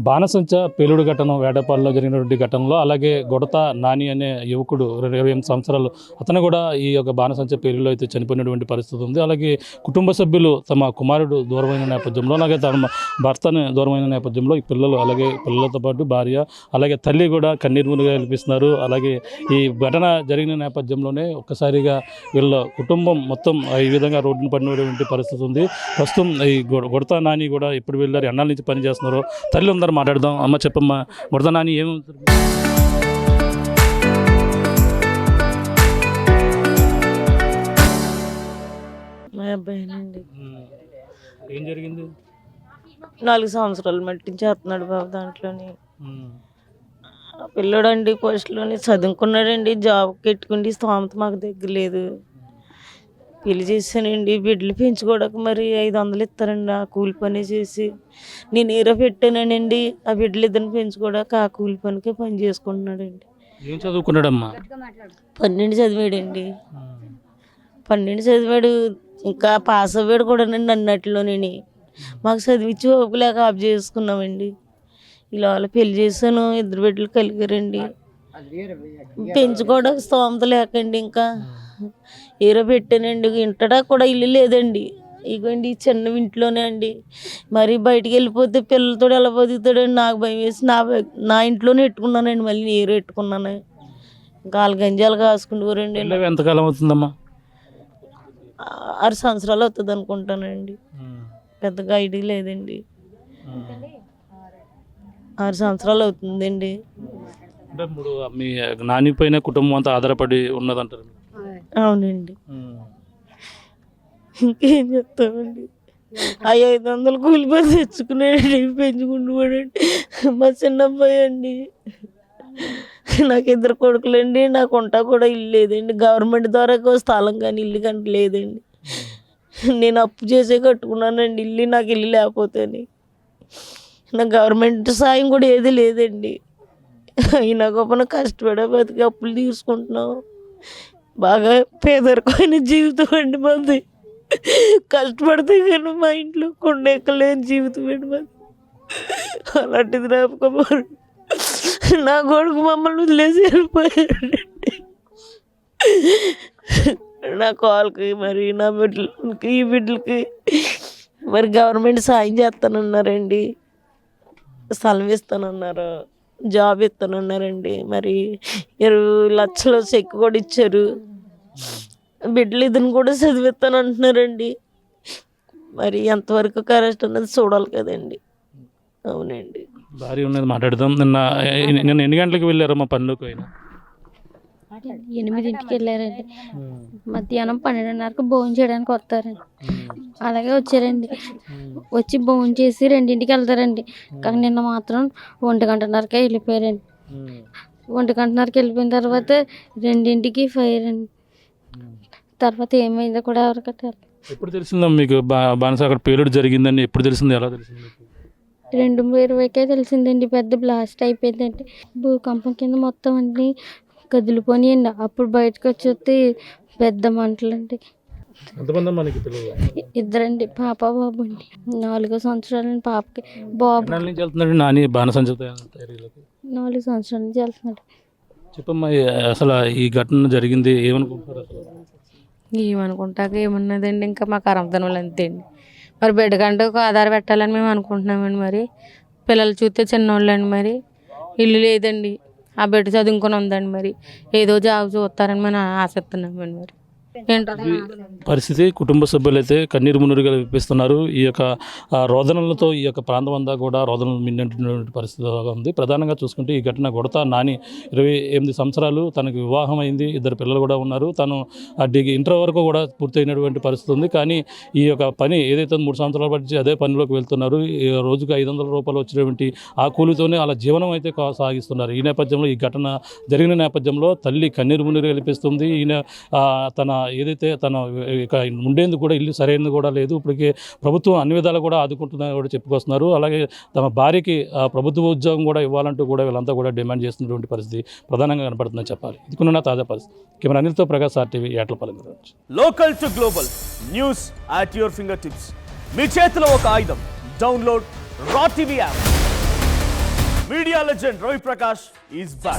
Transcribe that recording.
బాణసంచ పేలుడు ఘటన వేటపాలలో జరిగినటువంటి ఘటనలో అలాగే గొడత నాని అనే యువకుడు 28 సంవత్సరాలు అతను కూడా ఈ యొక్క బాణసంచ పేలుడులో అయితే చనిపోయినటువంటి పరిస్థితి ఉంది. అలాగే కుటుంబ సభ్యులు తమ కుమారుడు దూరమైన నేపథ్యంలో అలాగే తమ భర్తని దూరమైన నేపథ్యంలో ఈ పిల్లలు అలాగే పిల్లలతో పాటు భార్య అలాగే తల్లి కూడా కన్నీరు మునిగా కనిపిస్తున్నారు. అలాగే ఈ ఘటన జరిగిన నేపథ్యంలోనే ఒక్కసారిగా వీళ్ళ కుటుంబం మొత్తం ఈ విధంగా రోడ్డును పడినటువంటి పరిస్థితి ఉంది. ప్రస్తుతం ఈ గొడత నాని కూడా ఇప్పుడు వెళ్ళారు ఎన్నాళ్ళ నుంచి పనిచేస్తున్నారు. తల్లి ఉందరు మాట్లాడదాం. అమ్మ చెప్పమ్మా, గొడత నాని ఏమవుతుంది? మా అబ్బాయినండి. ఏం జరిగింది? 4 సంవత్సరాలు మట్టి చేస్తున్నాడు బాబు. దాంట్లోని పిల్లడండి పోస్టులోని చదువుకున్నాడండి, జాబ్ పెట్టుకుండి స్తోమత మాకు దగ్గర లేదు. పెళ్లి చేశానండి, బిడ్డలు పెంచుకోవడానికి మరి 500 ఇస్తారండి. ఆ కూలి పని చేసి నేను ఏరో పెట్టానండి. ఆ బిడ్డలు ఇద్దరిని పెంచుకోవడానికి ఆ కూలి పనికే పని చేసుకుంటున్నాడండి. ఏం చదువుకున్నాడమ్మా? 12 చదివాడండి. 12 చదివాడు, ఇంకా పాస్ అవ్వాడు కూడానండి అన్నట్లోనే. మాకు చదివించి ఓపికలేక ఆఫ్ చేసుకున్నామండి. ఇలా పెళ్లి చేశాను, 2 బిడ్డలు కలిగారండి. పెంచుకోవడానికి స్తోమత లేకండి ఇంకా ఏరో పెట్టానండి. ఇంటడా కూడా ఇల్లు లేదండి. ఇగోండి చిన్న ఇంట్లోనే అండి. మరి బయటికి వెళ్ళిపోతే పిల్లలతో ఎలా బతుకుతాడండి? నాకు భయం వేసి నా ఇంట్లోనే పెట్టుకున్నానండి. మళ్ళీ నీరు పెట్టుకున్నాను. ఇంకా 4 గంజాలు కాసుకుంటూరండి. ఎంతకాలం అవుతుందమ్మా? 6 సంవత్సరాలు అవుతుంది అనుకుంటానండి. పెద్దగా ఐడియా లేదండి. 6 సంవత్సరాలు అవుతుందండి. అంటే ఇప్పుడు మీ నాని పైన కుటుంబం అంతా ఆధారపడి ఉన్నదంటారు. అవునండి. ఇంకేం చెప్తామండి? 500 కూలి పని తెచ్చుకున్నాడండి, పెంచుకుంటూ పోడండి. మా చిన్న అబ్బాయి అండి. నాకు 2 కొడుకులండి. నాకు ఉంటా కూడా ఇల్లు లేదండి. గవర్నమెంట్ ద్వారా స్థలం కానీ ఇల్లు కానీ లేదండి. నేను అప్పు చేసే కట్టుకున్నానండి ఇల్లు. నాకు ఇల్లు లేకపోతేని నాకు గవర్నమెంట్ సాయం కూడా ఏది లేదండి. అయినా గొప్పన కష్టపడే బతికి అప్పులు తీసుకుంటున్నాం. బాగా పేదరికమైన జీవితం అండి మాది. కష్టపడితే కానీ మా ఇంట్లో కొండెక్కలేని జీవితం అండి మాది. అలాంటిది రాకపోరు నా కొడుకు మమ్మల్ని వదిలేసి వెళ్ళిపోయాడండి. నా కాళ్ళకి మరి నా బిడ్డలకి ఈ బిడ్డలకి మరి గవర్నమెంట్ సాయం చేస్తానన్నారండి. స్థలం ఇస్తానన్నారు, జాబ్ ఇస్తానన్నారండి. మరి 20 లక్షలు చెక్ కూడా ఇచ్చారు. బిడ్డలు ఇద్దరిని కూడా చదివిస్తానంటున్నారండి. మరి ఎంతవరకు కరెక్ట్ అన్నది చూడాలి కదండి. అవునండి. భార్య ఉన్నది మాట్లాడదాం. నిన్న ఎన్ని గంటలకు వెళ్ళారమ్మా పనిలోకి? అయినా 8ంటికి వెళ్ళారండి. మధ్యాహ్నం 12:30కు భోజనం చేయడానికి వస్తారండి. అలాగే వచ్చారండి. వచ్చి భోజనం చేసి 2ంటికి వెళ్తారండి. కానీ నిన్న మాత్రం 1:30కే వెళ్ళిపోయారండి. 1:30కి వెళ్ళిపోయిన తర్వాత 2ంటికి ఫైర్ అండి. తర్వాత ఏమైందో కూడా ఎవరికి తెలియదు. ఎప్పుడు తెలిసిందా మీకు బాణస అక్కడ పేలుడు జరిగిందని? ఎప్పుడు తెలిసింది? ఎలా తెలిసింది? 2020కే తెలిసిందండి. పెద్ద బ్లాస్ట్ అయిపోయిందండి. భూకంపం కింద మొత్తం అన్నీ కదిలిపోయాయండి. అప్పుడు బయటకు వచ్చి పెద్ద మంటలండి. ఇద్దరండి, పాప బాబు అండి. 4 సంవత్సరాలండి పాపకి. బాబు 4 సంవత్సరాల నుంచి వెళ్తున్నాడు. చెప్పమ్మా, అసలు ఈ ఘటన జరిగింది ఏమనుకుంటున్నారు? ఏమనుకుంటాక ఏమున్నదండి, ఇంకా మాకు అరంతనలు అంతే అండి. మరి బిడ్డ కంటే ఒక ఆధార పెట్టాలని మేము అనుకుంటున్నామండి. మరి పిల్లలు చూస్తే చిన్నోళ్ళండి. మరి ఇల్లు లేదండి. ఆ బిడ్డ చదువుకొని ఉందండి. మరి ఏదో జాబ్ చూస్తారని మేము ఆశిస్తున్నామండి. మరి పరిస్థితి కుటుంబ సభ్యులైతే కన్నీరు మున్నీరుగా విప్పిస్తున్నారు. ఈ యొక్క రోదనలతో ఈ యొక్క ప్రాంతం అంతా కూడా రోదనలు మిన్నటువంటి పరిస్థితిగా ఉంది. ప్రధానంగా చూసుకుంటే ఈ ఘటన గొడత నాని 28 సంవత్సరాలు, తనకు వివాహం అయింది, 2 పిల్లలు కూడా ఉన్నారు. తను ఇంటర్ వరకు కూడా పూర్తయినటువంటి పరిస్థితి ఉంది. కానీ ఈ యొక్క పని ఏదైతే 3 సంవత్సరాలు పట్టి అదే పనిలోకి వెళ్తున్నారు. రోజుకు 500 రూపాయలు వచ్చినటువంటి ఆ కూలితోనే అలా జీవనం అయితే సాగిస్తున్నారు. ఈ నేపథ్యంలో ఈ ఘటన జరిగిన నేపథ్యంలో తల్లి కన్నీరు మున్నీరు కల్పిస్తుంది. ఈయన తన ఏదైతే తన ఉండేందుకు కూడా ఇల్లు సరైనది కూడా లేదు. ఇప్పటికే ప్రభుత్వం అన్ని విధాలు కూడా ఆదుకుంటుందని కూడా చెప్పుకొస్తున్నారు. అలాగే తమ భార్యకి ప్రభుత్వ ఉద్యోగం కూడా ఇవ్వాలంటూ కూడా వీళ్ళంతా కూడా డిమాండ్ చేస్తున్నటువంటి పరిస్థితి ప్రధానంగా కనపడుతుందని చెప్పాలి. ఇదికున్న తాజా పరిస్థితి. కెమెరా అనిల్తో Prakash, RTV, Yetlapalli. Local to global news at your fingertips. మీ చేతిలో ఒక ఆయుధం. డౌన్లోడ్ రా TV app. media legend Ravi Prakash is back.